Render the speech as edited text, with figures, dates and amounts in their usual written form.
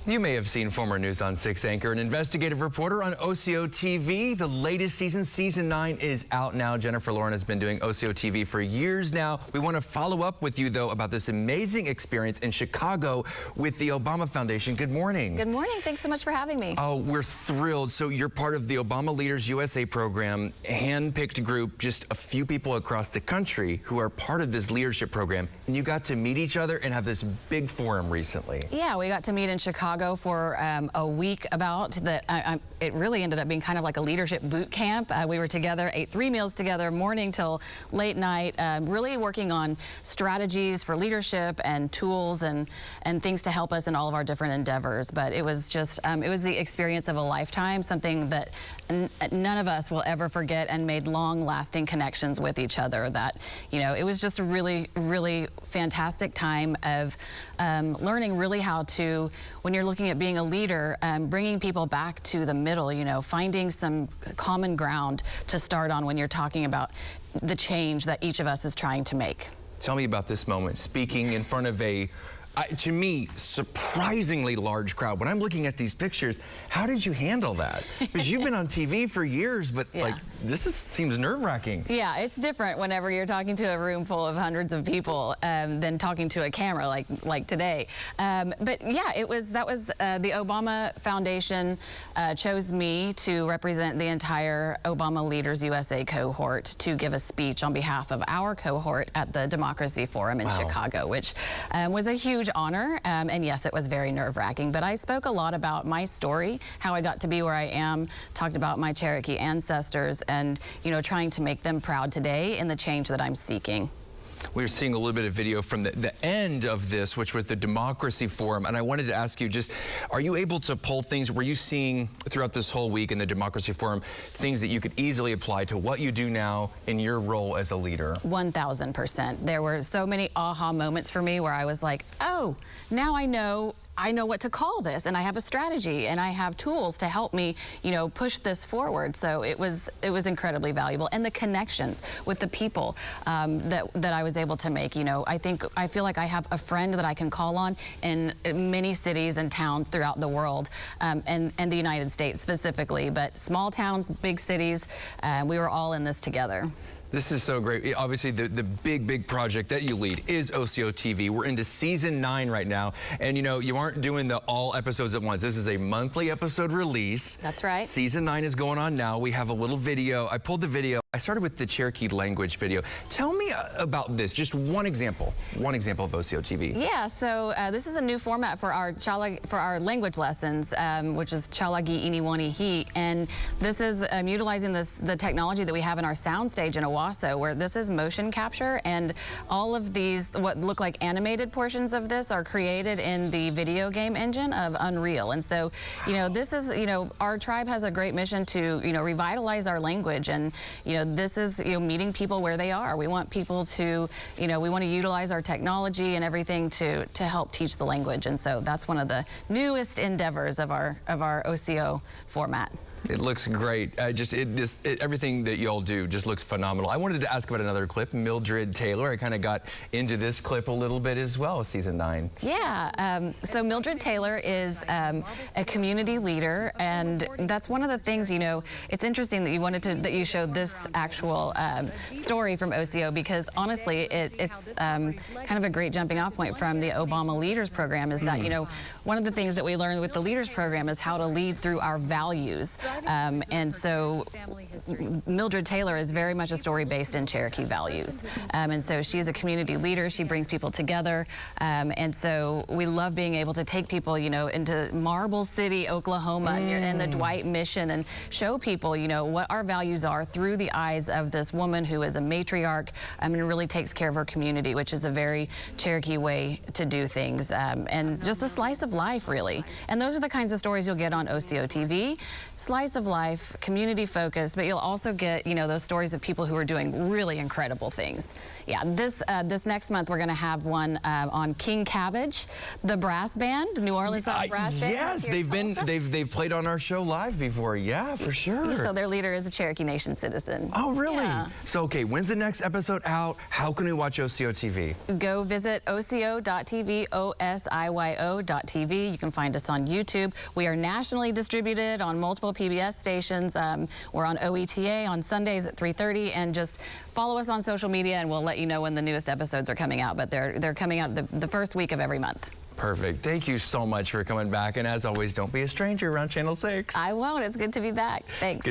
You may have seen former News on 6 anchor and investigative reporter on OsiyoTV. The latest season, season 9, is out now. Jennifer Loren has been doing OsiyoTV for years now. We want to follow up with you, though, about this amazing experience in Chicago with the Obama Foundation. Good morning. Good morning. Thanks so much for having me. Oh, we're thrilled. So you're part of the Obama Leaders USA program, a hand-picked group, just a few people across the country who are part of this leadership program. And you got to meet each other and have this big forum recently. Yeah, we got to meet in Chicago for a week about that. It really ended up being kind of like a leadership boot camp. We were together, ate 3 meals together, morning till late night, really working on strategies for leadership and tools and things to help us in all of our different endeavors. But it was just, it was the experience of a lifetime, something that none of us will ever forget, and made long-lasting connections with each other. That, you know, it was just a really, really fantastic time of learning really how to, when you're looking at being a leader, bringing people back to the middle, you know, finding some common ground to start on when you're talking about the change that each of us is trying to make. Tell me about this moment, speaking in front of a, to me, surprisingly large crowd. When I'm looking at these pictures, how did you handle that? Because you've been on TV for years, but yeah. like, seems nerve-wracking. Yeah, it's different whenever you're talking to a room full of hundreds of people than talking to a camera like today. But yeah, that was the Obama Foundation chose me to represent the entire Obama Leaders USA cohort to give a speech on behalf of our cohort at the Democracy Forum in Chicago, which was a huge honor. And yes, it was very nerve-wracking, but I spoke a lot about my story, how I got to be where I am, talked about my Cherokee ancestors, and, you know, trying to make them proud today in the change that I'm seeking. We were seeing a little bit of video from the end of this, which was the Democracy Forum, and I wanted to ask you, just, are you able to pull things? Were you seeing throughout this whole week in the Democracy Forum things that you could easily apply to what you do now in your role as a leader? 1000%. There were so many aha moments for me where I was like, oh, now I know what to call this, and I have a strategy, and I have tools to help me, you know, push this forward. So it was incredibly valuable, and the connections with the people that I was able to make. You know, I feel like I have a friend that I can call on in many cities and towns throughout the world, and the United States specifically, but small towns, big cities, we were all in this together. This is so great. Obviously, the big project that you lead is OsiyoTV. We're into season 9 right now, and you know, you aren't doing all episodes at once. This is a monthly episode release. That's right. Season 9 is going on now. We have a little video. I pulled the video. I started with the Cherokee language video. Tell me about this. Just one example of OsiyoTV. Yeah. So this is a new format for our language lessons, which is Chalagi Iniwani Hi, and this is utilizing the technology that we have in our soundstage in Owasso, where this is motion capture, and all of these, what look like animated portions of this, are created in the video game engine of Unreal. And so, you know, this is, you know, our tribe has a great mission to, you know, revitalize our language, and, you know, this is, you know, meeting people where they are. We want people to, you know, we want to utilize our technology and everything to help teach the language, and so that's one of the newest endeavors of our OSIO format. It looks great. Everything that y'all do just looks phenomenal. I wanted to ask about another clip, Mildred Taylor. I kind of got into this clip a little bit as well, season 9. Yeah, so Mildred Taylor is a community leader, and that's one of the things, you know, it's interesting that you showed this actual story from OSIO, because honestly, it's kind of a great jumping off point from the Obama Leaders program, is that, you know, one of the things that we learned with the Leaders program is how to lead through our values. And so Mildred Taylor is very much a story based in Cherokee values. And so she's a community leader. She brings people together. And so we love being able to take people, you know, into Marble City, Oklahoma, and the Dwight Mission, and show people, you know, what our values are through the eyes of this woman who is a matriarch and really takes care of her community, which is a very Cherokee way to do things, and just a slice of life, really. And those are the kinds of stories you'll get on OsiyoTV. Slice slice of life, community focused, but you'll also get, you know, those stories of people who are doing really incredible things. Yeah, this next month we're going to have one on King Cabbage, the brass band, New Orleans brass band. Yes, they've played on our show live before. Yeah, for sure. So their leader is a Cherokee Nation citizen. Oh, really? Yeah. So, okay, when's the next episode out? How can we watch OsiyoTV? Go visit Osio.tv, OSIYO.tv. You can find us on YouTube. We are nationally distributed on multiple PBS stations. We're on OETA on Sundays at 3:30, and just follow us on social media and we'll let you know when the newest episodes are coming out, but they're coming out the first week of every month. Perfect. Thank you so much for coming back, and as always, don't be a stranger around Channel 6. I won't. It's good to be back. Thanks. Good